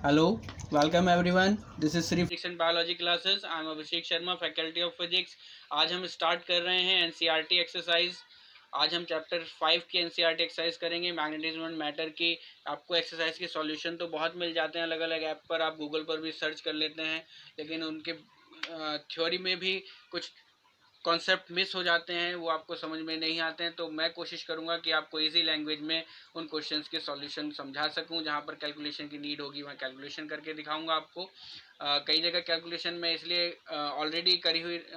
Hello, welcome everyone. This is Sri Physics and Biology classes. I am Abhishek Sharma, Faculty of Physics. आज हम start कर रहे हैं NCERT exercise. आज हम चैप्टर 5 की एनसीईआरटी एक्सरसाइज करेंगे, मैग्नेटिज्म एंड मैटर की। आपको एक्सरसाइज के सॉल्यूशन तो बहुत मिल जाते हैं अलग अलग ऐप पर, आप गूगल पर भी सर्च कर लेते हैं, लेकिन उनके थ्योरी में भी कुछ कॉन्सेप्ट मिस हो जाते हैं, वो आपको समझ में नहीं आते हैं। तो मैं कोशिश करूंगा कि आपको इजी लैंग्वेज में उन क्वेश्चंस के सॉल्यूशन समझा सकूं। जहां पर कैलकुलेशन की नीड होगी वहाँ कैलकुलेशन करके दिखाऊंगा आपको। कई जगह कैलकुलेशन में इसलिए ऑलरेडी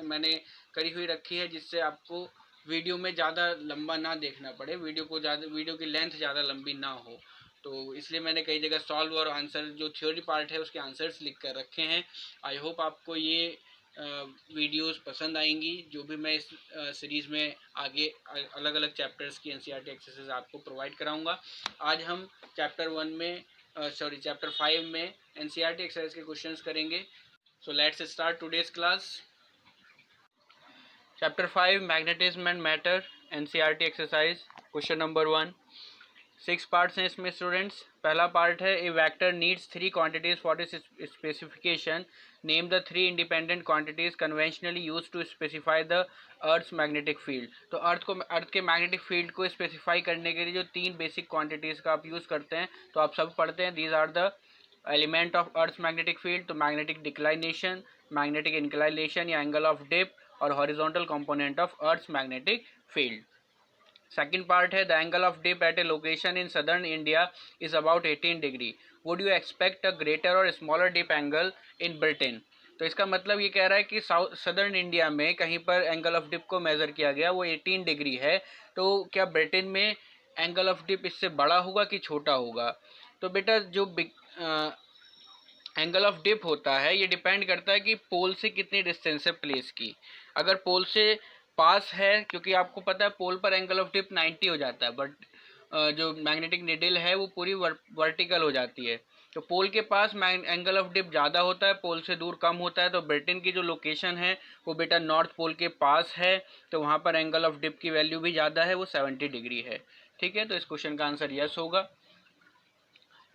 मैंने करी हुई रखी है, जिससे आपको वीडियो में ज़्यादा लंबा ना देखना पड़े, वीडियो की लेंथ ज़्यादा लंबी ना हो। तो इसलिए मैंने कई जगह सॉल्व और आंसर, जो थ्योरी पार्ट है उसके आंसर्स लिख कर रखे हैं। आई होप आपको ये वीडियोस पसंद आएंगी, जो भी मैं इस सीरीज़ में आगे अलग अलग चैप्टर्स की एनसीईआरटी एक्सरसाइज आपको प्रोवाइड कराऊंगा। आज हम चैप्टर 5 में एनसीईआरटी एक्सरसाइज के क्वेश्चंस करेंगे। So let's start today's class. Chapter 5 magnetism and matter, NCERT exercise, question number 1। 6 parts हैं इसमें स्टूडेंट्स। पहला पार्ट है, A vector needs 3 quantities for its specification, name the 3 independent quantities conventionally used to specify the earth's magnetic field. तो earth के magnetic field को specify करने के लिए जो 3 बेसिक क्वांटिटीज का आप यूज करते हैं, तो आप सब पढ़ते हैं। These are the element of earth's magnetic field. तो मैग्नेटिक डिक्लाइनेशन, मैग्नेटिक इंक्लाइनेशन या एंगल ऑफ डिप, और horizontal component of earth's magnetic field. Second part है, the angle of dip at a location in southern India is about 18 degree. Would you expect a greater or smaller dip angle in Britain? तो इसका मतलब ये कह रहा है कि southern India में कहीं पर एंगल ऑफ डिप को मेज़र किया गया, वो 18 डिग्री है। तो क्या ब्रिटेन में एंगल ऑफ डिप इससे बड़ा होगा कि छोटा होगा? तो बेटा, जो एंगल ऑफ डिप होता है ये डिपेंड करता है कि पोल से कितनी डिस्टेंस है प्लेस की। अगर पोल से पास है, क्योंकि आपको पता है पोल पर एंगल ऑफ डिप 90 हो जाता है, बट जो मैग्नेटिक निडल है वो पूरी वर्टिकल हो जाती है। तो पोल के पास एंगल ऑफ डिप ज़्यादा होता है, पोल से दूर कम होता है। तो ब्रिटेन की जो लोकेशन है वो बेटा नॉर्थ पोल के पास है, तो वहाँ पर एंगल ऑफ डिप की वैल्यू भी ज़्यादा है, वो 70 डिग्री है। ठीक है, तो इस क्वेश्चन का आंसर यस होगा।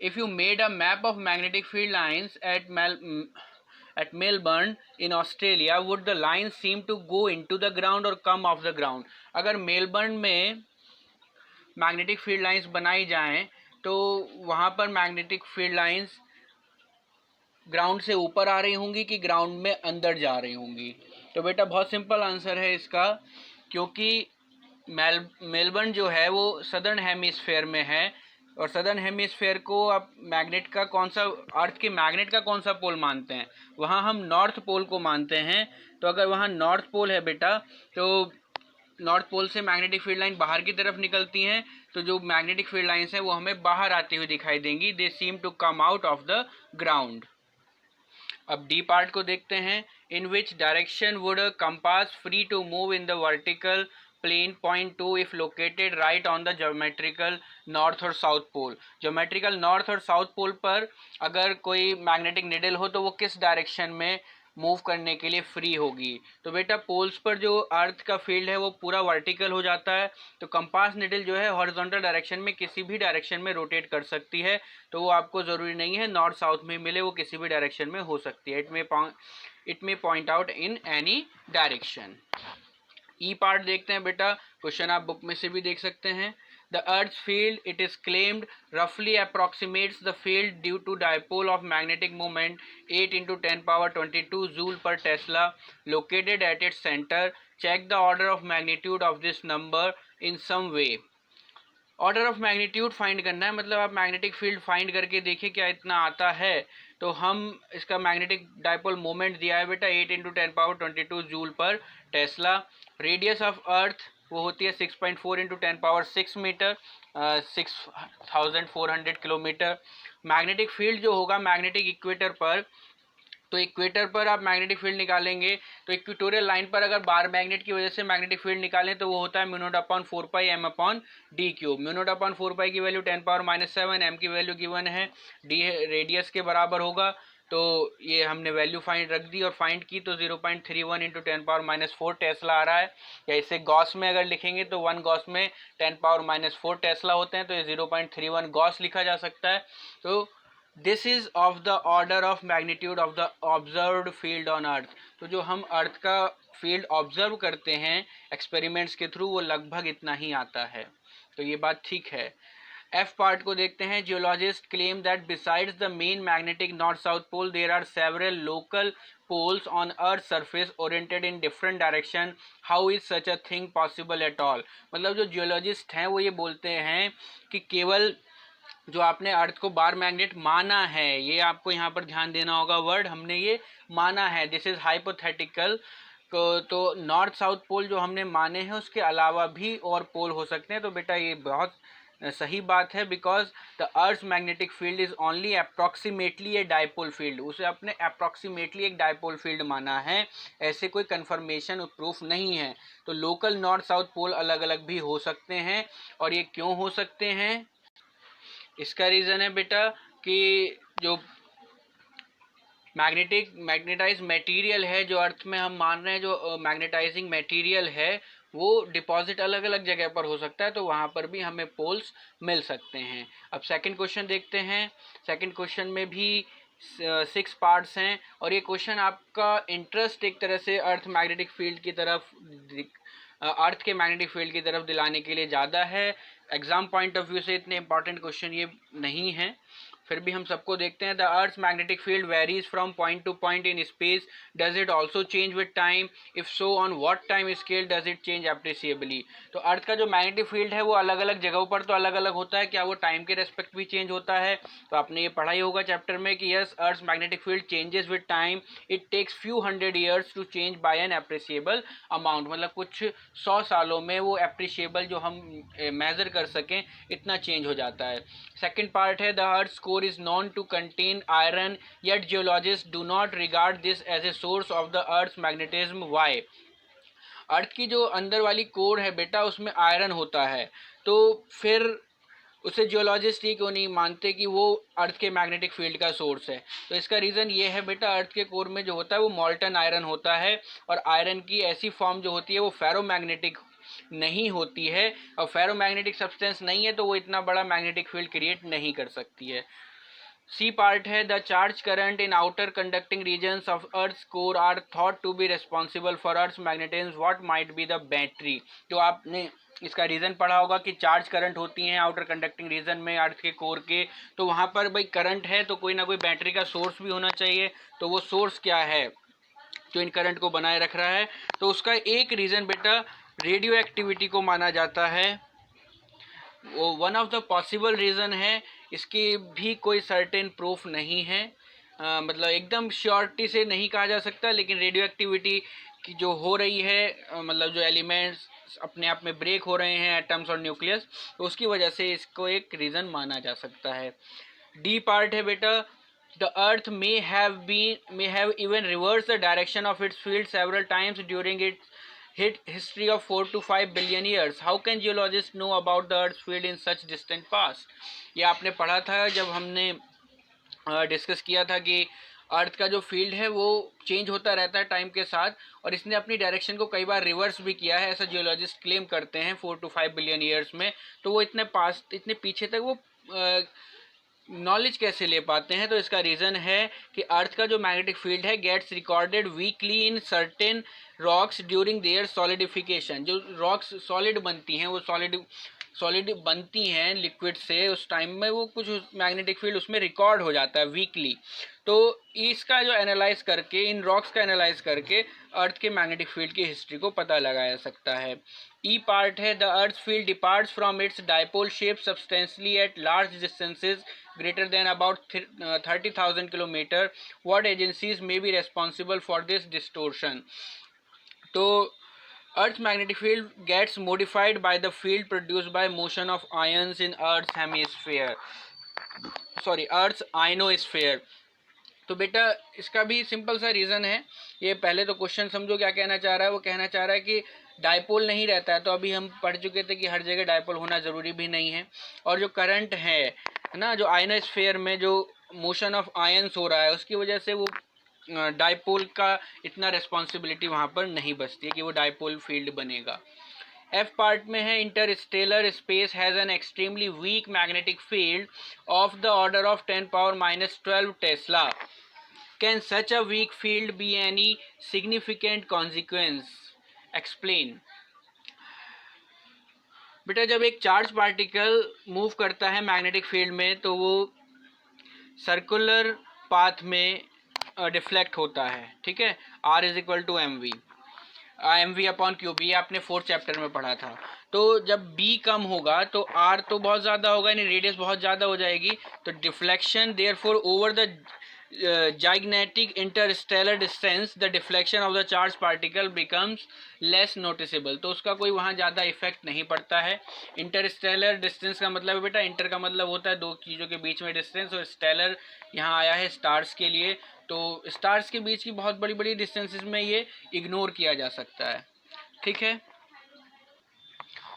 If you made a map of magnetic field lines at Melbourne in Australia, would the lines seem to go into the ground or come off the ground? अगर Melbourne में magnetic field lines बनाई जाएं तो वहाँ पर magnetic field lines ground से ऊपर आ रही होंगी कि ग्राउंड में अंदर जा रही होंगी? तो बेटा बहुत सिंपल आंसर है इसका, क्योंकि मेलबर्न जो है वो सदर्न हेमिस्फेयर में है, और सदर्न हेमिस्फेयर को आप मैग्नेट का कौन सा, अर्थ के मैग्नेट का कौन सा पोल मानते हैं? वहाँ हम नॉर्थ पोल को मानते हैं। तो अगर वहाँ नॉर्थ पोल है बेटा, तो नॉर्थ पोल से मैग्नेटिक फील्ड लाइन बाहर की तरफ निकलती हैं, तो जो मैग्नेटिक फील्ड लाइंस हैं वो हमें बाहर आती हुई दिखाई देंगी। They seem to come out of the ground. अब डी पार्ट को देखते हैं। In which direction would a compass free to move in the vertical plane point 2 if located right on the geometrical north और south pole? Geometrical north और south pole पर अगर कोई magnetic needle हो तो वो किस डायरेक्शन में मूव करने के लिए फ्री होगी? तो बेटा पोल्स पर जो अर्थ का फील्ड है वो पूरा वर्टिकल हो जाता है, तो कंपास निडल जो है हॉरिजॉन्टल डायरेक्शन में किसी भी डायरेक्शन में रोटेट कर सकती है। तो वो आपको ज़रूरी नहीं है नॉर्थ साउथ में मिले, वो किसी भी डायरेक्शन में हो सकती है। It may point out in any direction. E part देखते हैं बेटा, क्वेश्चन आप बुक में से भी देख सकते हैं। The Earth's field, it is claimed, roughly approximates the field due to dipole of magnetic moment 8 into 10 power 22 joule per Tesla located at its center. Check the order of magnitude of this number in some way. Order of magnitude find करना है, मतलब आप magnetic field find करके देखिए क्या इतना आता है। तो हम इसका मैग्नेटिक डाइपोल मोमेंट दिया है बेटा 8 into 10 power 22 joule per tesla. Radius of earth वो होती है 6.4 into 10 power 6 metre, 6400 kilometre. Magnetic field जो होगा मैग्नेटिक इक्वेटर पर, तो इक्वेटर पर आप मैग्नेटिक फील्ड निकालेंगे तो इक्वेटोरियल लाइन पर अगर बार मैग्नेट की वजह से मैग्नेटिक फील्ड निकालें तो वो होता है mu naught upon 4 pi M upon D cube. Mu naught upon 4 pi की वैल्यू 10 पावर -7, एम की वैल्यू गिवन है, डी रेडियस के बराबर होगा। तो ये हमने वैल्यू फाइंड रख दी और फाइंड की, तो 0.31 इंटू 10 पावर -4 टेस्ला आ रहा है। या इसे गॉस में अगर लिखेंगे तो 1 गॉस में 10 पावर -4 टेस्ला होते हैं, तो ये 0.31 गॉस लिखा जा सकता है। तो this is of the order of magnitude of the observed field on earth. तो जो हम अर्थ का फील्ड ऑब्जर्व करते हैं एक्सपेरिमेंट्स के थ्रू वो लगभग इतना ही आता है। तो ये बात ठीक है। एफ पार्ट को देखते हैं। Geologist claim that besides the main magnetic north south pole there are several local poles on earth surface oriented in different direction. How is such a thing possible at all? मतलब जो geologist हैं वो ये बोलते हैं कि केवल जो आपने अर्थ को बार मैग्नेट माना है, ये आपको यहाँ पर ध्यान देना होगा वर्ड, हमने ये माना है, दिस इज हाइपोथेटिकल। तो नॉर्थ साउथ पोल जो हमने माने हैं उसके अलावा भी और पोल हो सकते हैं। तो बेटा ये बहुत सही बात है, because the earth magnetic field is only approximately A dipole field. उसे अपने अप्रॉक्सीमेटली एक डायपोल फील्ड माना है, ऐसे कोई कंफर्मेशन प्रूफ नहीं है। तो लोकल नॉर्थ साउथ पोल अलग अलग भी हो सकते हैं। और ये क्यों हो सकते हैं, इसका रीज़न है बेटा कि जो मैग्नेटाइज मटेरियल है जो अर्थ में हम मान रहे हैं, जो मैग्नेटाइजिंग मटेरियल है वो डिपॉजिट अलग अलग जगह पर हो सकता है, तो वहाँ पर भी हमें पोल्स मिल सकते हैं। अब सेकंड क्वेश्चन देखते हैं। सेकंड क्वेश्चन में भी 6 पार्ट्स हैं और ये क्वेश्चन आपका इंटरेस्ट एक तरह से अर्थ मैग्नेटिक फील्ड की तरफ, अर्थ के मैग्नेटिक फील्ड की तरफ दिलाने के लिए ज़्यादा है। एग्जाम पॉइंट ऑफ व्यू से इतने इंपॉर्टेंट क्वेश्चन ये नहीं है, फिर भी हम सबको देखते हैं। The earth magnetic field varies from point to point in space, does it also change with time, if so on what time scale does it change appreciably. तो अर्थ का जो मैग्नेटिक फील्ड है वो अलग अलग जगहों पर तो अलग अलग होता है, क्या वो टाइम के रेस्पेक्ट भी चेंज होता है? तो आपने ये पढ़ा ही होगा चैप्टर में कि yes, earth magnetic field changes with time, it takes few 100 years to change by an appreciable amount. मतलब कुछ 100 सालों में वो एप्रिशिएबल जो हम मेजर कर सकें इतना चेंज हो जाता है। सेकेंड पार्ट है the earth core is known to contain iron, yet geologists do not regard this as a source of the earth magnetism. Why? Earth की जो अंदर वाली कोर है बेटा उसमें आयरन होता है, तो फिर उसे जियोलॉजिस्ट ही क्यों नहीं मानते कि वो अर्थ के मैग्नेटिक फील्ड का सोर्स है? तो इसका रीज़न ये है बेटा, अर्थ के कोर में जो होता है वो मॉल्टन आयरन होता है, और आयरन की ऐसी फॉर्म जो होती है वो फेरोमैग्नेटिक नहीं होती है, और फेरोमैग्नेटिक सब्सटेंस नहीं है तो वो इतना बड़ा मैग्नेटिक फील्ड क्रिएट नहीं कर सकती है। सी पार्ट है the charge current in outer conducting regions of earth core are thought to be responsible for earth magnetism, what might be the battery. तो आपने इसका रीज़न पढ़ा होगा कि चार्ज करंट होती हैं आउटर कंडक्टिंग रीजन में अर्थ के कोर के, तो वहाँ पर भाई करंट है तो कोई ना कोई बैटरी का सोर्स भी होना चाहिए। तो वो सोर्स क्या है जो इन करंट को बनाए रख रहा है? तो उसका एक रीज़न बेटा रेडियो एक्टिविटी को माना जाता है, वो one of the possible reason है। इसकी भी कोई सर्टेन प्रूफ नहीं है, मतलब एकदम श्योरिटी से नहीं कहा जा सकता, लेकिन रेडियो एक्टिविटी की जो हो रही है, मतलब जो एलिमेंट्स अपने आप में ब्रेक हो रहे हैं एटम्स और न्यूक्लियस, तो उसकी वजह से इसको एक रीज़न माना जा सकता है। डी पार्ट है बेटा the earth may have even reversed the direction of its field several times during its history of 4 to 5 billion years. How can geologists know about the Earth's field in such distant past? ये आपने पढ़ा था जब हमने discuss किया था कि earth का जो फील्ड है वो चेंज होता रहता है टाइम के साथ, और इसने अपनी डायरेक्शन को कई बार रिवर्स भी किया है, ऐसा जियोलॉजिस्ट क्लेम करते हैं 4 to 5 बिलियन ईयर्स में। तो वो इतने पीछे तक वो नॉलेज कैसे ले पाते हैं? तो इसका रीज़न है कि अर्थ का जो मैग्नेटिक फील्ड है gets recorded weakly in certain rocks during their solidification. जो रॉक्स सॉलिड बनती हैं वो सॉलिड बनती हैं लिक्विड से, उस टाइम में वो कुछ मैग्नेटिक फील्ड उसमें रिकॉर्ड हो जाता है वीकली। तो इसका जो एनालाइज करके, इन रॉक्स का एनालाइज करके अर्थ के मैग्नेटिक फील्ड की हिस्ट्री को पता लगाया सकता है। ई पार्ट है the earth field departs from its dipole shape substantially at large distances greater than about 30,000 kilometer. What agencies may be responsible for this distortion? तो Earth's magnetic field gets modified by the field produced by motion of ions in Earth's hemisphere. Earth's ionosphere. तो बेटा इसका भी simple सा reason है। ये पहले तो क्वेश्चन समझो क्या कहना चाह रहा है। वो कहना चाह रहा है कि डायपोल नहीं रहता है, तो अभी हम पढ़ चुके थे कि हर जगह डायपोल होना ज़रूरी भी नहीं है, और जो करंट है ना, जो आयनोस्फीयर में जो मोशन ऑफ आयंस हो रहा है उसकी वजह से वो डायपोल का इतना रिस्पॉन्सिबिलिटी वहाँ पर नहीं बचती है कि वो डायपोल फील्ड बनेगा। एफ पार्ट में है Interstellar space has an extremely weak magnetic field of the order of 10⁻⁻12 Tesla. Can such a weak field be any significant consequence? Explain. बेटा जब एक चार्ज पार्टिकल मूव करता है मैग्नेटिक फील्ड में तो वो सर्कुलर पाथ में डिफ्लेक्ट होता है, ठीक है। R is equal to m v upon cube, ये आपने 4th चैप्टर में पढ़ा था। तो जब B कम होगा तो R तो बहुत ज़्यादा होगा, यानी रेडियस बहुत ज़्यादा हो जाएगी, तो deflection therefore over the gigantic interstellar distance the deflection of the charged particle becomes less noticeable। तो उसका कोई वहाँ ज़्यादा इफेक्ट नहीं पड़ता है। इंटरस्टेलर डिस्टेंस का मतलब है बेटा, इंटर का मतलब होता है दो चीज़ों के बीच में डिस्टेंस, और स्टेलर यहाँ आया है स्टार्स के लिए, तो स्टार्स के बीच की बहुत बड़ी बड़ी डिस्टेंसेस में ये इग्नोर किया जा सकता है, ठीक है।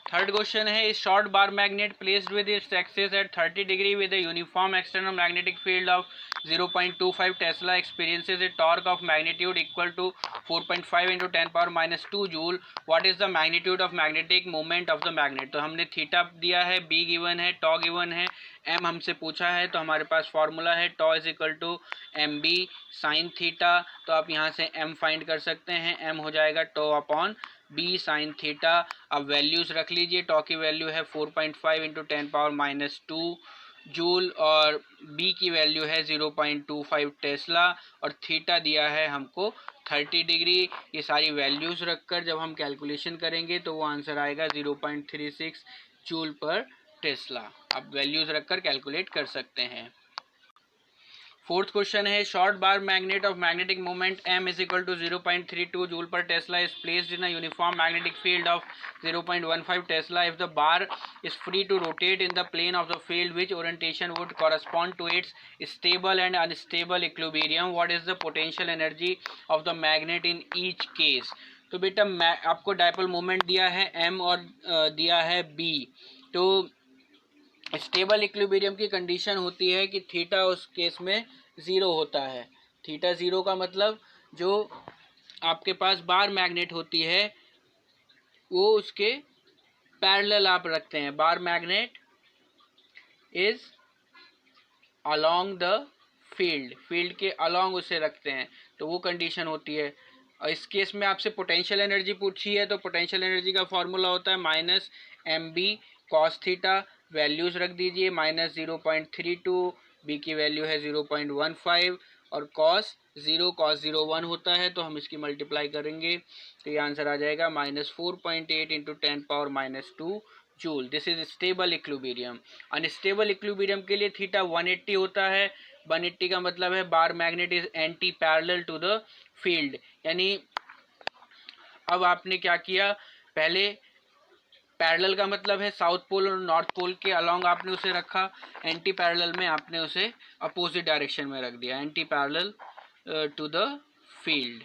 थर्ड क्वेश्चन है, short bar magnet placed with its axis at 30 degree with a uniform external magnetic field of 0.25 Tesla experiences a torque of magnitude equal to 4.5 into 10⁻⁻2 joule. What is the magnitude of magnetic moment of the magnet? तो हमने theta दिया है, b given है, टॉ given है, m हमसे पूछा है, तो हमारे पास फॉर्मूला है tau is equal to m B sine theta. तो आप यहाँ से m फाइंड कर सकते हैं, m हो जाएगा टॉ अपॉन b साइन थीटा। अब वैल्यूज़ रख लीजिए, टॉ की वैल्यू है 4.5 इंटू 10⁻⁻2 जूल, और b की वैल्यू है 0.25 टेस्ला, और थीटा दिया है हमको 30 डिग्री। ये सारी वैल्यूज़ रखकर जब हम कैलकुलेशन करेंगे तो वो आंसर आएगा 0.36 जूल पर टेस्ला। आप वैल्यूज़ रखकर कैलकुलेट कर सकते हैं। फोर्थ क्वेश्चन है, short bar magnet of magnetic moment m is equal to 0.32 joule per tesla is placed in a uniform magnetic field of 0.15 tesla if the bar is free to rotate in the plane of the field which orientation would correspond to its stable and unstable equilibrium. What is the potential energy of the magnet in each case? तो बेटा आपको dipole moment दिया है m और दिया है b, तो stable equilibrium की कंडीशन होती है कि थीटा उस केस में ज़ीरो होता है। थीटा ज़ीरो का मतलब जो आपके पास बार मैग्नेट होती है वो उसके पैरेलल आप रखते हैं, बार magnet is along the field के अलोंग उसे रखते हैं, तो वो कंडीशन होती है। और इस केस में आपसे पोटेंशियल एनर्जी पूछी है, तो पोटेंशियल एनर्जी का फॉर्मूला होता है minus m b cos theta. Values रख दीजिए, माइनस 0.32, बी की वैल्यू है 0.15, और कॉस 0 1 होता है, तो हम इसकी मल्टीप्लाई करेंगे तो ये आंसर आ जाएगा -4.8 into 10⁻⁻2 joule. This is stable equilibrium. Unstable equilibrium के लिए थीटा 180 होता है। 180 का मतलब है bar magnet is anti parallel to the field, यानी अब आपने क्या किया, पहले पैरेलल का मतलब है साउथ पोल और नॉर्थ पोल के अलोंग आपने उसे रखा, एंटी पैरेलल में आपने उसे अपोजिट डायरेक्शन में रख दिया, anti parallel to the field,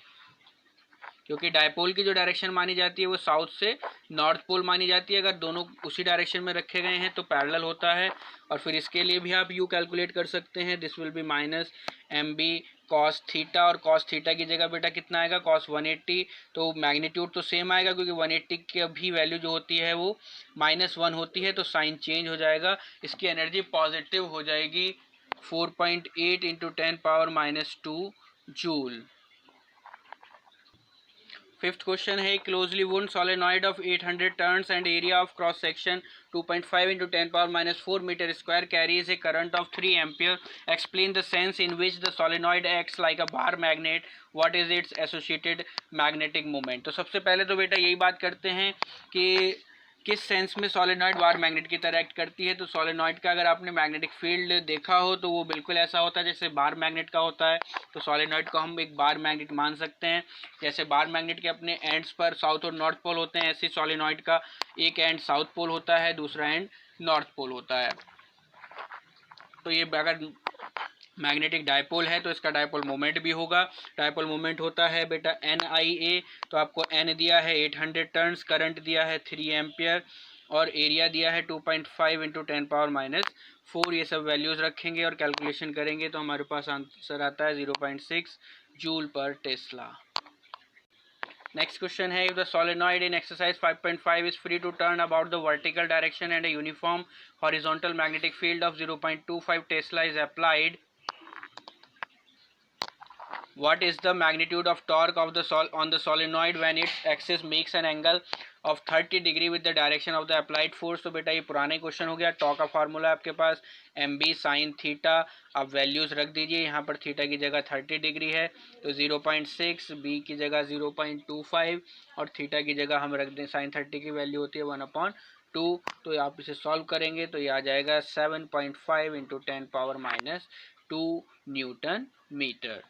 क्योंकि डायपोल की जो डायरेक्शन मानी जाती है वो साउथ से नॉर्थ पोल मानी जाती है। अगर दोनों उसी डायरेक्शन में रखे गए हैं तो पैरेलल होता है। और फिर इसके लिए भी आप यू कैलकुलेट कर सकते हैं, this will be minus m b cos theta, और कॉस थीटा की जगह बेटा कितना आएगा, कॉस 180, तो मैग्नीट्यूड तो सेम आएगा क्योंकि 180 की भी वैल्यू जो होती है वो -1 होती है, तो साइन चेंज हो जाएगा, इसकी एनर्जी पॉजिटिव हो जाएगी 4.8 इंटू 10⁻⁻2 जूल। फिफ्थ क्वेश्चन है, closely wound solenoid of 800 turns and area of cross section 2.5 into 10⁻⁻4 metre square carries a current of 3 ampere. Explain the sense in which the solenoid acts like a bar magnet. What is its associated magnetic moment? तो सबसे पहले तो बेटा यही बात करते हैं कि किस सेंस में सोलेनॉइड बार मैग्नेट की तरह एक्ट करती है। तो सोलेनॉइड का अगर आपने मैग्नेटिक फील्ड देखा हो तो वो बिल्कुल ऐसा होता है जैसे बार मैग्नेट का होता है, तो सोलेनॉइड को हम एक बार मैग्नेट मान सकते हैं। जैसे बार मैग्नेट के अपने एंड्स पर साउथ और नॉर्थ पोल होते हैं, ऐसे सोलेनॉइड का एक एंड साउथ पोल होता है, दूसरा एंड नॉर्थ पोल होता है। तो ये अगर मैग्नेटिक डायपोल है तो इसका डायपोल मोमेंट भी होगा। डायपोल मोमेंट होता है बेटा NIA, तो आपको N दिया है 800 टर्न्स, करंट दिया है 3 एम्पियर, और एरिया दिया है 2.5 इंटू 10⁻⁻4। ये सब वैल्यूज़ रखेंगे और कैलकुलेशन करेंगे तो हमारे पास आंसर आता है 0.6 joule per tesla. Next question है, if the solenoid in exercise 5.5 is free to turn about the vertical direction and a uniform horizontal magnetic field of 0.25 tesla is applied, what is the magnitude of torque of the on the solenoid when its axis makes an angle of 30 degree with the direction of the applied force। तो बेटा ये पुराने question हो गया। Torque का formula आपके पास M B sine theta, आप values रख दीजिए। यहाँ पर थीटा की जगह 30 डिग्री है तो 0.6, बी की जगह 0.25 और थीटा की जगह हम रख दें साइन 30 की वैल्यू होती है 1/2। तो आप इसे सॉल्व करेंगे तो ये आ जाएगा 7.5 into 10⁻², newton metre.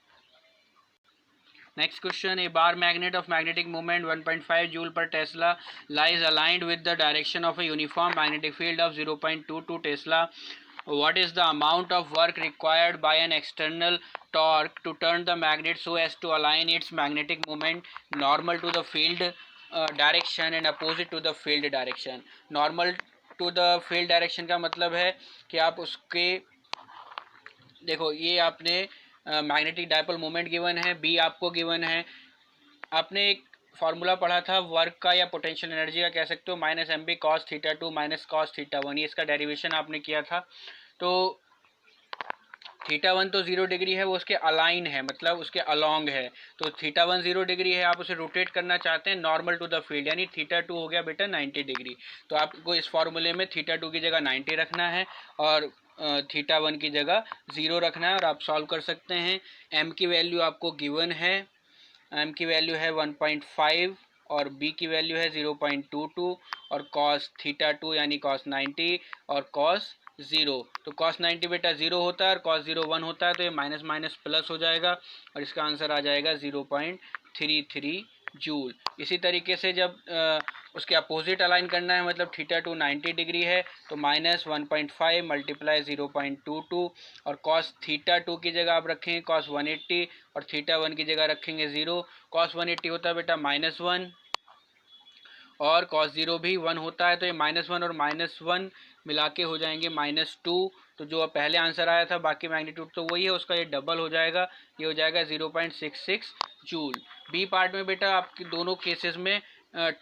Next question, a bar magnet of magnetic moment 1.5 joule per Tesla lies aligned with the direction of a uniform magnetic field of 0.22 Tesla. What is the amount of work required by an external torque to turn the magnet so as to align its magnetic moment normal to the field direction and opposite to the field direction? Normal to the field direction का मतलब है कि आप उसके, देखो ये आपने magnetic dipole moment given है, बी आपको गिवन है। आपने एक फार्मूला पढ़ा था वर्क का या पोटेंशियल एनर्जी का कह सकते हो, -mb cos θ2 - cos θ1, ये इसका डेरिवेशन आपने किया था। तो θ1 तो 0 डिग्री है, वो उसके अलाइन है, मतलब उसके अलोंग है। तो θ1 0 डिग्री है, आप उसे रोटेट करना चाहते हैं नॉर्मल टू द फील्ड, यानी θ2 हो गया बेटा 90 डिग्री। तो आपको इस फार्मूले में θ2 की जगह 90 रखना है और θ1 की जगह 0 रखना है और आप सॉल्व कर सकते हैं। m की वैल्यू आपको गिवन है, m की वैल्यू है 1.5 और b की वैल्यू है 0.22 और cos θ2 यानी cos 90 और cos 0। तो cos 90 बेटा 0 होता है और cos 0 1 होता है, तो ये माइनस माइनस प्लस हो जाएगा और इसका आंसर आ जाएगा 0.33 जूल। इसी तरीके से जब उसके अपोजिट अलाइन करना है, मतलब θ2 90 डिग्री है तो -1.5 मल्टीप्लाई 0.22 और cos θ2 की जगह आप रखेंगे cos 180 और θ1 की जगह रखेंगे 0। cos 180 होता है बेटा -1 और cos 0 भी 1 होता है, तो ये -1 और -1 मिला के हो जाएंगे -2। तो जो पहले आंसर आया था बाकी मैग्नीट्यूड तो वही है, उसका ये डबल हो जाएगा, ये हो जाएगा 0.66 जूल। बी पार्ट में बेटा आपके दोनों केसेस में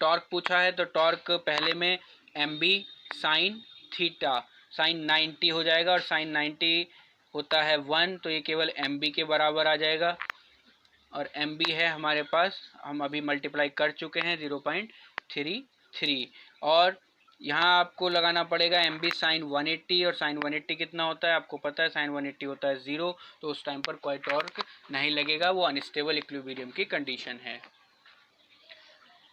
टॉर्क पूछा है, तो टॉर्क पहले में M B sine theta, sine 90 हो जाएगा और साइन 90 होता है 1, तो ये केवल एम बी के बराबर आ जाएगा और एम बी है हमारे पास, हम अभी मल्टीप्लाई कर चुके हैं 0.33 और यहाँ आपको लगाना पड़ेगा एम बी साइन 180 और साइन 180 कितना होता है आपको पता है, साइन 180 होता है 0, तो उस टाइम पर कोई टॉर्क नहीं लगेगा, वो अनस्टेबल इक्विलिब्रियम की कंडीशन है।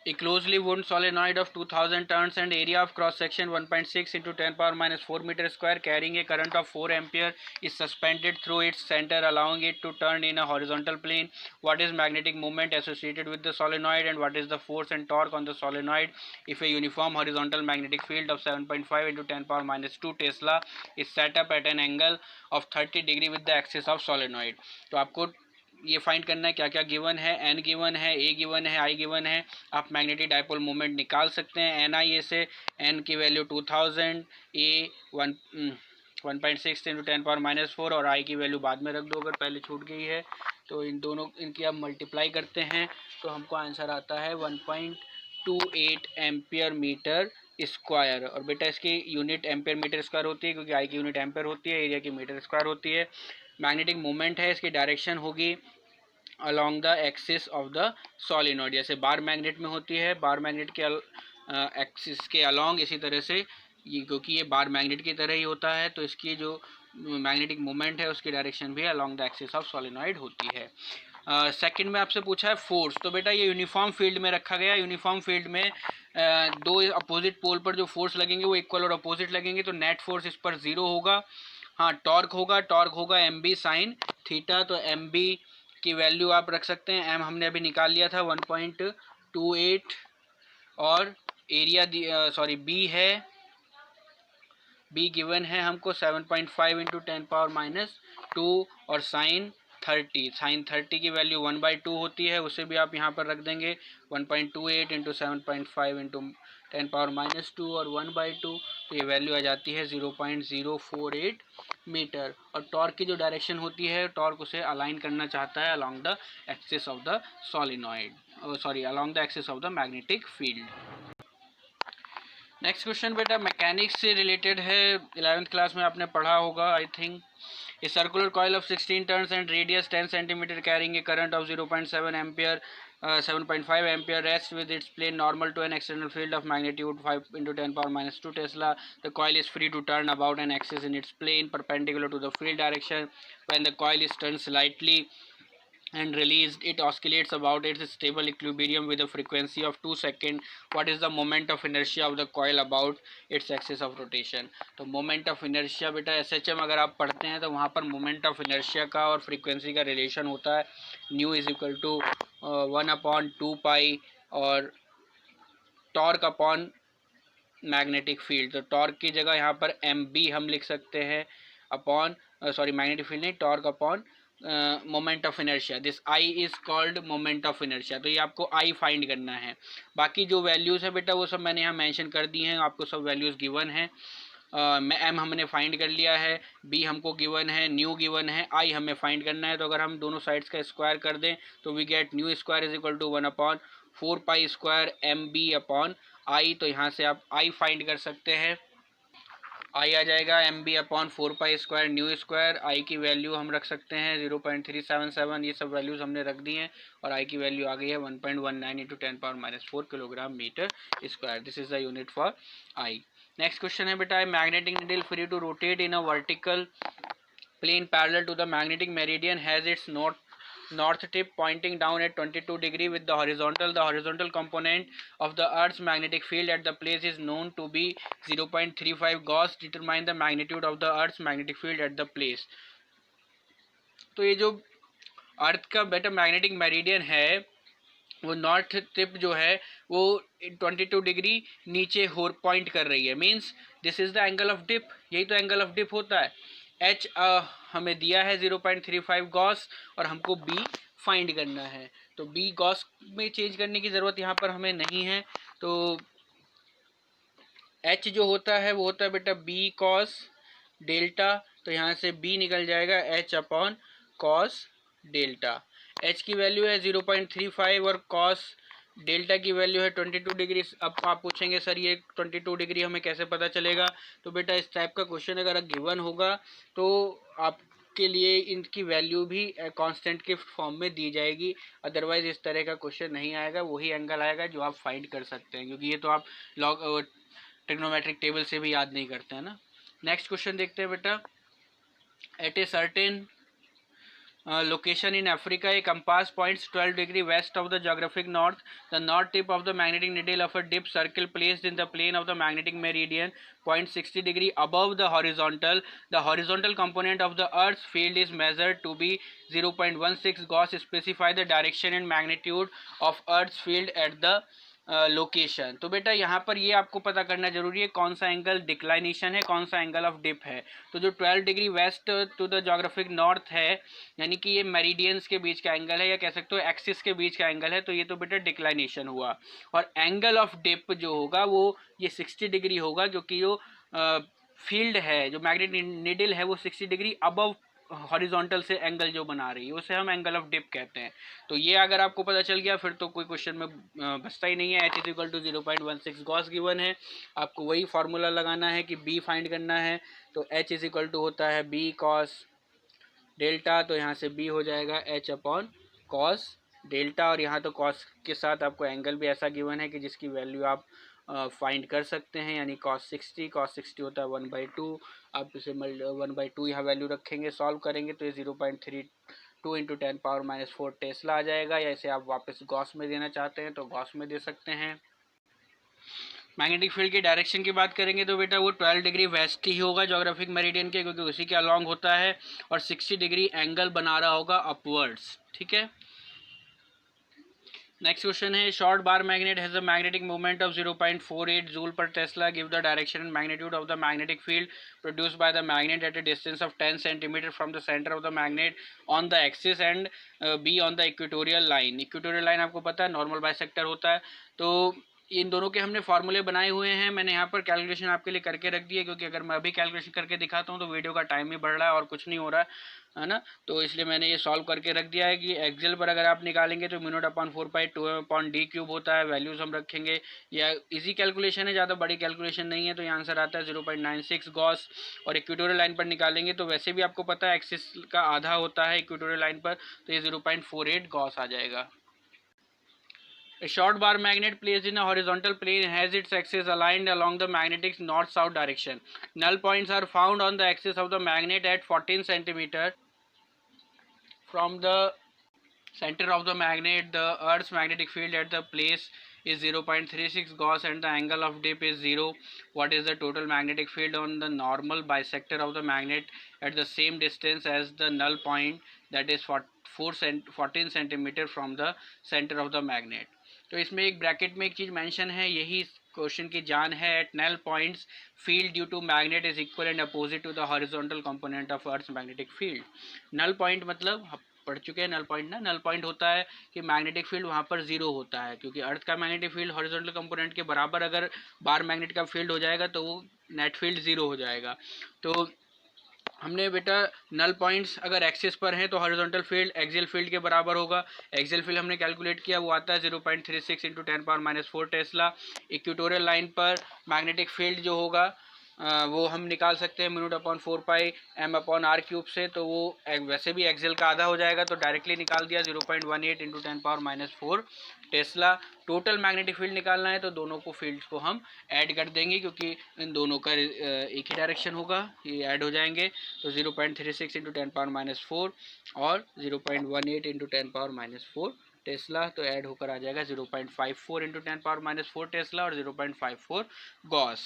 A closely wound solenoid of 2000 turns and area of cross section 1.6 into 10⁻⁴ meter square carrying a current of 4 ampere is suspended through its center allowing it to turn in a horizontal plane. What is magnetic moment associated with the solenoid and what is the force and torque on the solenoid if a uniform horizontal magnetic field of 7.5 into 10⁻² Tesla is set up at an angle of 30 degree with the axis of solenoid? तो आपको ये find करना है क्या क्या given है, N given है, ए given है, आई गिवन है। आप मैग्नेटिक डायपोल मोमेंट निकाल सकते हैं एन आई ए से। एन की वैल्यू 2000, ए 1.6 इंटू 10⁻⁴ और आई की वैल्यू बाद में रख दो अगर पहले छूट गई है। तो इन दोनों इनकी आप मल्टीप्लाई करते हैं तो हमको आंसर आता है 1.28 एम्पियर मीटर स्क्वायर। और बेटा इसकी यूनिट एम्पियर मीटर स्क्वायर होती है क्योंकि आई की यूनिट एम्पियर होती है, एरिया की मीटर स्क्वायर होती है। मैग्नेटिक मोमेंट है, इसकी डायरेक्शन होगी along the axis of the solenoid, जैसे बार मैग्नेट में होती है, बार मैग्नेट के एक्सिस के अलोंग, इसी तरह से ये क्योंकि ये बार मैग्नेट की तरह ही होता है तो इसकी जो मैग्नेटिक मोमेंट है उसकी डायरेक्शन भी along the axis of solenoid होती है। सेकंड में आपसे पूछा है फोर्स, तो बेटा ये यूनिफॉर्म फील्ड में रखा गया। यूनिफॉर्म फील्ड में दो अपोजिट पोल पर जो फोर्स लगेंगे वो इक्वल और अपोजिट लगेंगे, तो नेट फोर्स इस पर 0 होगा। हाँ, टॉर्क होगा एम बी साइन थीटा, तो एम बी की वैल्यू आप रख सकते हैं, एम हमने अभी निकाल लिया था 1.28 और एरिया बी है, बी गिवन है हमको 7.5 इंटू 10⁻² और साइन 30 की वैल्यू 1/2 होती है, उसे भी आप यहाँ पर रख देंगे 1.28 इंटू 7.5 इंटू 10⁻² और 1/2, तो ये वैल्यू आ जाती है 0.048 मीटर। और टॉर्क की जो डायरेक्शन होती है, टॉर्क उसे अलाइन करना चाहता है along the axis of the solenoid. along the axis of the magnetic field. Next question बेटा मैकेनिक्स से रिलेटेड है, 11th क्लास में आपने पढ़ा होगा I think. A circular coil of 16 turns and radius 10 centimeter carrying a current of 0.7 ampere 7.5 ampere rests with its plane normal to an external field of magnitude 5 into 10 power minus 2 Tesla. The coil is free to turn about an axis in its plane perpendicular to the field direction. When the coil is turned slightly and released, it oscillates about its stable equilibrium with a frequency of 2 seconds. What is the moment of inertia of the coil about its axis of rotation? तो moment of inertia बेटा SHM अगर आप पढ़ते हैं तो वहाँ पर moment of inertia का और frequency का relation होता है nu is equal to 1/2 pi और torque upon मैग्नेटिक फील्ड. तो टॉर्क की जगह यहाँ पर mb हम लिख सकते हैं अपॉन मैग्नेटिक फील्ड नहीं, torque upon moment of inertia. This I is called moment of inertia. तो ये आपको आई फाइंड करना है. बाकी जो वैल्यूज़ है बेटा वो सब मैंने यहाँ मेंशन कर दी हैं, आपको सब वैल्यूज़ गिवन है. एम हमने फाइंड कर लिया है, बी हमको गिवन है, न्यू गिवन है, आई हमें फाइंड करना है. तो अगर हम दोनों साइड्स का स्क्वायर कर दें तो we get nu square is equal to 1/4 pi square M B upon I. तो यहाँ से आप आई फाइंड कर सकते हैं. आई आ जाएगा M B upon 4 pi square new square. I की वैल्यू हम रख सकते हैं 0.377. ये सब वैल्यूज़ हमने रख दी हैं और आई की वैल्यू आ गई है 1.19 into 10⁻⁻⁴ kilogram metre square. This is the unit for I. Next question है बेटा magnetic needle free to rotate in a vertical plane parallel to the magnetic meridian has its north tip pointing down at 22 degree with the horizontal component of the earth's magnetic field at the place is known to be 0.35 Gauss. Determine the magnitude of the earth's magnetic field at the place. तो ये जो अर्थ का बेटा magnetic meridian है वो north tip जो है वो 22 डिग्री नीचे होर पॉइंट कर रही है. Means this is the angle of dip. यही तो एंगल ऑफ डिप होता है. एच हमें दिया है 0.35 गॉस और हमको बी फाइंड करना है. तो बी गॉस में चेंज करने की ज़रूरत यहाँ पर हमें नहीं है. तो एच जो होता है वो होता है बेटा बी कॉस डेल्टा. तो यहाँ से बी निकल जाएगा H upon cos delta. H की वैल्यू है 0.35 और कॉस डेल्टा की वैल्यू है 22 डिग्री. अब आप पूछेंगे सर ये 22 डिग्री हमें कैसे पता चलेगा? तो बेटा इस टाइप का क्वेश्चन अगर गिवन होगा तो आपके लिए इनकी वैल्यू भी कांस्टेंट के फॉर्म में दी जाएगी. अदरवाइज इस तरह का क्वेश्चन नहीं आएगा. वही एंगल आएगा जो आप फाइंड कर सकते हैं, क्योंकि ये तो आप लॉग ट्रिग्नोमेट्रिक टेबल से भी याद नहीं करते हैं ना. नेक्स्ट क्वेश्चन देखते हैं बेटा. At a certain location in Africa, a compass points 12 degree west of the geographic north. The north tip of the magnetic needle of a dip circle placed in the plane of the magnetic meridian points 60 degree above the horizontal. The horizontal component of the Earth's field is measured to be 0.16 Gauss. Specify the direction and magnitude of Earth's field at the location. तो बेटा यहाँ पर ये आपको पता करना जरूरी है कौन सा एंगल डिक्लाइनेशन है, कौन सा एंगल ऑफ डिप है. तो जो 12 degree west to the geographic north है यानी कि ये मेरिडियंस के बीच का एंगल है या कह सकते हो एक्सिस के बीच का एंगल है. तो ये तो बेटा डिक्लाइनेशन हुआ. और एंगल ऑफ डिप जो होगा वो ये 60 डिग्री होगा, जो कि जो फील्ड है जो मैग्नेटिक नीडल है वो 60 डिग्री अबव हॉरिजॉन्टल से एंगल जो बना रही है उसे हम एंगल ऑफ डिप कहते हैं. तो ये अगर आपको पता चल गया फिर तो कोई क्वेश्चन में बचता ही नहीं है. H is equal to 0.16 gauss given है. आपको वही फार्मूला लगाना है कि बी फाइंड करना है. तो एच इज इक्वल टू होता है बी कॉस डेल्टा. तो यहाँ से बी हो जाएगा एच अपॉन कॉस डेल्टा. और यहाँ तो कॉस के साथ आपको एंगल भी ऐसा गिवन है कि जिसकी वैल्यू आप फाइंड कर सकते हैं, यानी cos 60 होता है 1/2. आप इसे 1/2 यहाँ वैल्यू रखेंगे, सॉल्व करेंगे तो ये 0.32 इंटू 10⁻⁴ टेस्ला आ जाएगा. या इसे आप वापस गॉस में देना चाहते हैं तो गॉस में दे सकते हैं. मैग्नेटिक फील्ड की डायरेक्शन की बात करेंगे तो बेटा वो 12 डिग्री वेस्ट ही होगा जोग्राफिक मेरिडियन के, क्योंकि उसी के अलॉन्ग होता है. और 60 डिग्री एंगल बना रहा होगा अपवर्ड्स. ठीक है. नेक्स्ट क्वेश्चन है short bar magnet has a magnetic moment of 0.48 joule per Tesla. Give the direction and magnitude of the magnetic field produced by the magnet at a distance of 10 centimetre from the centre of the magnet on the axis and be on the equatorial line. Equatorial line आपको पता है normal bisector होता है. तो इन दोनों के हमने फार्मूले बनाए हुए हैं। मैंने यहाँ पर कैलकुलेशन आपके लिए करके रख दी है, क्योंकि अगर मैं अभी कैलकुलेशन करके दिखाता हूँ तो वीडियो का टाइम ही बढ़ रहा है और कुछ नहीं हो रहा है ना। तो इसलिए मैंने ये सॉल्व करके रख दिया है कि एक्सेल पर अगर आप निकालेंगे तो म्यू नॉट अपॉन 4π2m/d³ होता है। वैल्यूज़ हम रखेंगे, या इजी कैलकुलेशन है, ज़्यादा बड़ी कैलकुलेशन नहीं है। तो ये आंसर आता है 0.96 गॉस। और इक्वेटोरियल लाइन पर निकालेंगे तो वैसे भी आपको पता है एक्सिस का आधा होता है इक्वेटोरियल लाइन पर, तो ये 0.48 गॉस आ जाएगा। A short bar magnet placed in a horizontal plane has its axis aligned along the magnetic north-south direction. Null points are found on the axis of the magnet at 14 cm from the center of the magnet. The Earth's magnetic field at the place is 0.36 Gauss and the angle of dip is 0. What is the total magnetic field on the normal bisector of the magnet at the same distance as the null point, that is 14 cm from the center of the magnet. तो इसमें एक bracket में एक चीज़ mention है, यही question की जान है। At null points field due to magnet is equal and opposite to the horizontal component of earth's magnetic field. Null point मतलब पढ़ चुके हैं नल पॉइंट ना। नल पॉइंट होता है कि मैग्नेटिक फील्ड वहाँ पर जीरो होता है, क्योंकि अर्थ का मैग्नेटिक फील्ड हॉरिजॉन्टल कंपोनेंट के बराबर अगर बार मैग्नेट का फील्ड हो जाएगा तो वो नेट फील्ड जीरो हो जाएगा। तो हमने बेटा नल पॉइंट्स अगर एक्सिस पर हैं तो हॉरिजॉन्टल फील्ड एक्सियल फील्ड के बराबर होगा। एक्सियल फील्ड हमने कैलकुलेट किया, वो आता है 0.36 × 10⁻⁴ टेस्ला। इक्वेटोरियल लाइन पर मैग्नेटिक फील्ड जो होगा वो हम निकाल सकते हैं म्यू नॉट अपॉन 4πm/r³ से, तो वो वैसे भी एक्सियल का आधा हो जाएगा, तो डायरेक्टली निकाल दिया 0.18 × 10⁻⁴ टेस्ला। टोटल मैग्नेटिक फील्ड निकालना है तो दोनों को फील्ड्स को हम ऐड कर देंगे, क्योंकि इन दोनों का एक ही डायरेक्शन होगा, ये ऐड हो जाएंगे। तो 0.36 × 10⁻⁴ और 0.18 × 10⁻⁴ टेस्ला, तो ऐड होकर आ जाएगा 0.54 × 10⁻⁴ टेस्ला और 0.54 Gauss.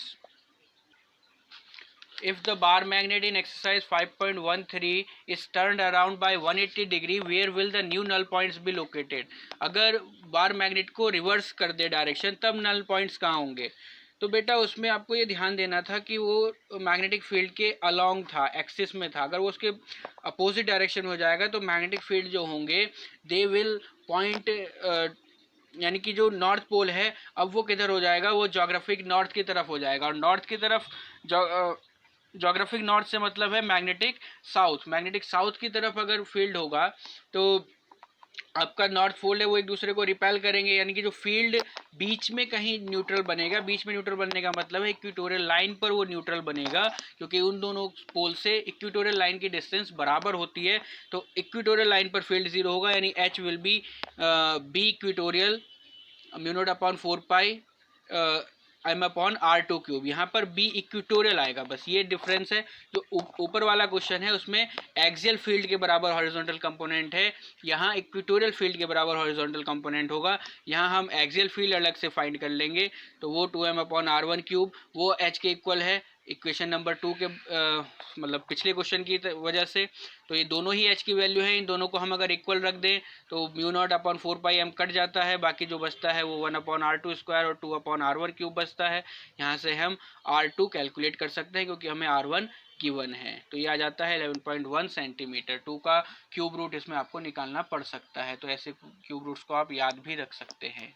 If the bar magnet in exercise 5.13 is turned around by 180 degree, where will the new null points be located? अगर बार मैग्नेट को रिवर्स कर दे डायरेक्शन, तब नल पॉइंट्स कहाँ होंगे? तो बेटा उसमें आपको ये ध्यान देना था कि वो मैग्नेटिक फील्ड के अलोंग था, एक्सिस में था। अगर वो उसके अपोजिट डायरेक्शन हो जाएगा तो मैग्नेटिक फील्ड जो होंगे दे विल पॉइंट, यानी कि जो नॉर्थ पोल है अब वो किधर हो जाएगा, वो जोग्राफिक नॉर्थ की तरफ हो जाएगा। और नॉर्थ की तरफ जोग्राफिक नॉर्थ से मतलब है मैग्नेटिक साउथ। मैग्नेटिक साउथ की तरफ अगर फील्ड होगा तो आपका नॉर्थ पोल है वो एक दूसरे को रिपेल करेंगे, यानी कि जो फील्ड बीच में कहीं न्यूट्रल बनेगा। बीच में न्यूट्रल बनने का मतलब है इक्वेटोरियल लाइन पर वो न्यूट्रल बनेगा, क्योंकि उन दोनों पोल से इक्वेटोरियल लाइन की डिस्टेंस बराबर होती है। तो इक्वेटोरियल लाइन पर फील्ड जीरो होगा, यानी H will be equatorial mu naught upon 4πm/r²। यहाँ पर बी इक्वेटोरियल आएगा, बस ये डिफरेंस है। जो ऊपर वाला क्वेश्चन है उसमें एक्सियल फील्ड के बराबर हॉरिजॉन्टल कंपोनेंट है, यहाँ इक्वेटोरियल फील्ड के बराबर हॉरिजॉन्टल कंपोनेंट होगा। यहाँ हम एक्सियल फील्ड अलग से फाइंड कर लेंगे, तो वो 2m/r⁴ वो एच के इक्वल है इक्वेशन नंबर 2 के मतलब पिछले क्वेश्चन की वजह से। तो ये दोनों ही एच की वैल्यू है, इन दोनों को हम अगर इक्वल रख दें तो mu naught upon 4πm cut जाता है, बाकी जो बचता है वो 1/r² और 2/r⁴ बचता है। यहाँ से हम r2 कैलकुलेट कर सकते हैं, क्योंकि हमें r1 गिवन है। तो ये आ जाता है 11.1 सेंटीमीटर। 2 का क्यूब रूट इसमें आपको निकालना पड़ सकता है, तो ऐसे क्यूब रूट्स को आप याद भी रख सकते हैं।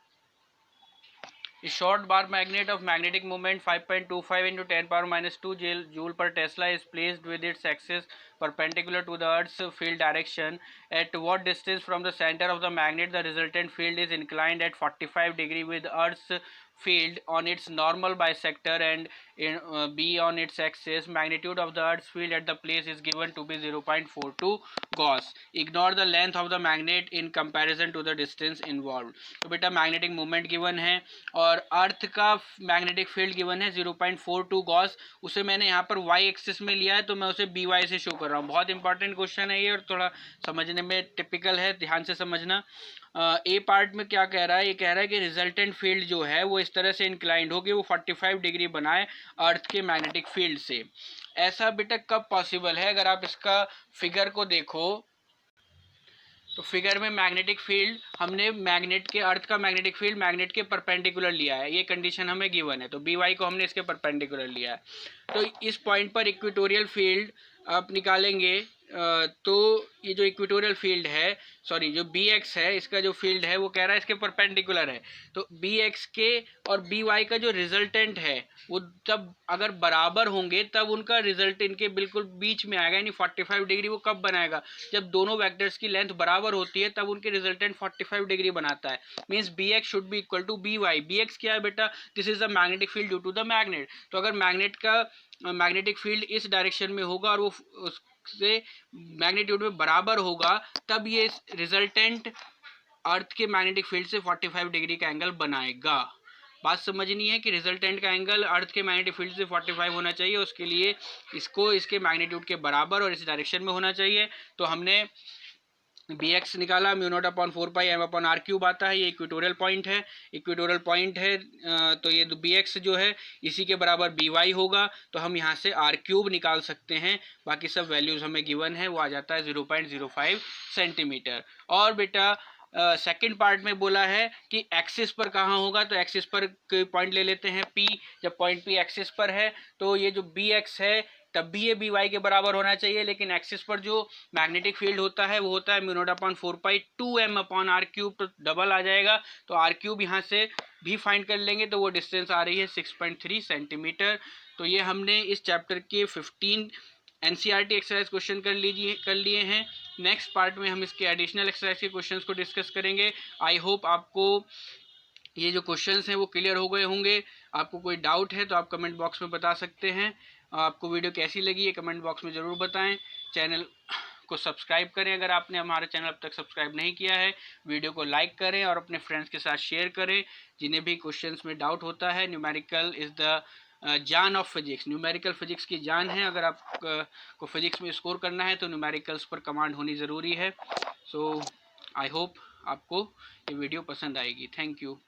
A short bar magnet of magnetic moment 5.25 × 10⁻² joule per Tesla is placed with its axis perpendicular to the Earth's field direction. At what distance from the center of the magnet the resultant field is inclined at 45 degree with Earth's field on its normal bisector and B on its axis? Magnitude of the Earth's field at the place is given to be 0.42 Gauss. Ignore the length of the magnet in comparison to the distance involved. तो बेटा magnetic moment given है और अर्थ का magnetic field given है 0.42 Gauss. उसे मैंने यहाँ पर वाई एक्सिस में लिया है, तो मैं उसे बी वाई से शो कर रहा हूँ। बहुत इंपॉर्टेंट क्वेश्चन है ये और थोड़ा समझने में टिपिकल है, ध्यान से समझना। ए पार्ट में क्या कह रहा है, ये कह रहा है कि रिजल्टेंट फील्ड जो है वो इस तरह से इंक्लाइंड हो कि वो 45 डिग्री बनाए अर्थ के मैग्नेटिक फील्ड से। ऐसा बेटा कब पॉसिबल है? अगर आप इसका फिगर को देखो तो फिगर में मैग्नेटिक फील्ड हमने मैग्नेट के अर्थ का मैग्नेटिक फील्ड मैग्नेट के परपेंडिकुलर लिया है, ये कंडीशन हमें गिवन है। तो बी वाई को हमने इसके परपेंडिकुलर लिया है। तो इस पॉइंट पर इक्वेटोरियल फील्ड आप निकालेंगे तो ये जो इक्वेटोरियल फील्ड है, सॉरी जो बी एक्स है, इसका जो फील्ड है वो कह रहा है इसके परपेंडिकुलर है। तो बी एक्स के और बी वाई का जो रिजल्टेंट है वो तब अगर बराबर होंगे तब उनका रिजल्ट इनके बिल्कुल बीच में आएगा, यानी 45 डिग्री वो कब बनाएगा, जब दोनों वेक्टर्स की लेंथ बराबर होती है तब उनके रिजल्टेंट 45 डिग्री बनाता है। Means B x should be equal to B y. B x क्या है बेटा, this is the magnetic field due to the magnet. तो अगर मैग्नेट का मैग्नेटिक फील्ड इस डायरेक्शन में होगा और वो से मैग्नीट्यूड में बराबर होगा तब ये रिजल्टेंट अर्थ के मैग्नेटिक फील्ड से 45 डिग्री का एंगल बनाएगा। बात समझनी है कि रिजल्टेंट का एंगल अर्थ के मैग्नेटिक फील्ड से 45 होना चाहिए, उसके लिए इसको इसके मैग्नीट्यूड के बराबर और इस डायरेक्शन में होना चाहिए। तो हमने बी एक्स निकाला, mu naught upon 4 pi M upon r cube आता है, ये इक्वेटोरियल पॉइंट है। इक्वेटोरियल पॉइंट है तो ये बी एक्स जो है इसी के बराबर बी वाई होगा, तो हम यहाँ से आर क्यूब निकाल सकते हैं। बाकी सब वैल्यूज़ हमें गिवन है, वो आ जाता है 0.05 सेंटीमीटर। और बेटा सेकंड पार्ट में बोला है कि एक्सिस पर कहाँ होगा, तो एक्सिस पर पॉइंट ले लेते हैं P। जब पॉइंट P एक्सिस पर है तो ये जो बी एक्स है तब भी ये बी वाई के बराबर होना चाहिए, लेकिन एक्सिस पर जो मैग्नेटिक फील्ड होता है वो होता है mu naught upon 4 pi 2m upon r cube, तो डबल आ जाएगा। तो आर क्यूब यहाँ से भी फाइंड कर लेंगे तो वो डिस्टेंस आ रही है 6.3 सेंटीमीटर। तो ये हमने इस चैप्टर के 15 एनसीईआरटी एक्सरसाइज क्वेश्चन कर लिए हैं। नेक्स्ट पार्ट में हम इसके एडिशनल एक्सरसाइज के क्वेश्चंस को डिस्कस करेंगे। आई होप आपको ये जो क्वेश्चंस हैं वो क्लियर हो गए होंगे। आपको कोई डाउट है तो आप कमेंट बॉक्स में बता सकते हैं। आपको वीडियो कैसी लगी ये कमेंट बॉक्स में ज़रूर बताएं। चैनल को सब्सक्राइब करें अगर आपने हमारा चैनल अब तक सब्सक्राइब नहीं किया है। वीडियो को लाइक करें और अपने फ्रेंड्स के साथ शेयर करें जिन्हें भी क्वेश्चंस में डाउट होता है। न्यूमेरिकल इज़ द जान ऑफ फिजिक्स, न्यूमेरिकल फिजिक्स की जान है। अगर आप को फिजिक्स में स्कोर करना है तो न्यूमेरिकल्स पर कमांड होनी ज़रूरी है। सो आई होप आपको ये वीडियो पसंद आएगी। Thank you.